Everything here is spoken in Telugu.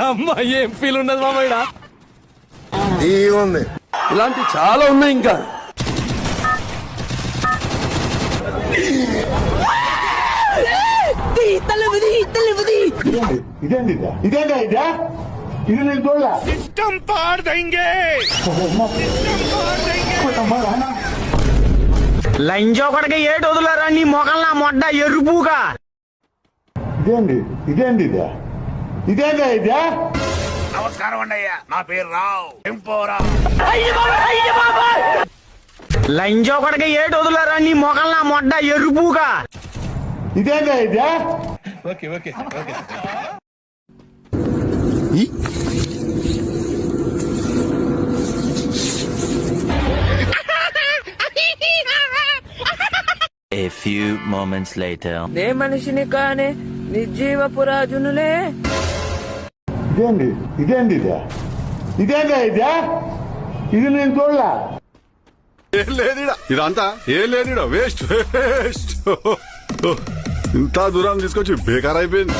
అమ్మా ఏం ఫీల్ ఉన్నది మామయ్య ఉంది. ఇలాంటి చాలా ఉన్నాయి ఇంకా. సిస్టమ్ పార్ దేంగే లంజో కొడక ఏటు వదులారా నీ మొగల్లా మొడ్డ ఎరుపుగా. నమస్కారం అండి అయ్యా, నా పేరు రావు టెంపోరా. లంజో కొడక ఏటు వదులారా నీ మొగల్లా మొడ్డ ఎరుపుగా. A few moments later. నే మనిషిని కానే నిర్జీవపు రాజునులే. ఇదంతా ఏం లేనిడా వేస్ట్ వేస్ట్ ఇంత దూరం తీసుకొచ్చి బేకార్ అయిపోయింది.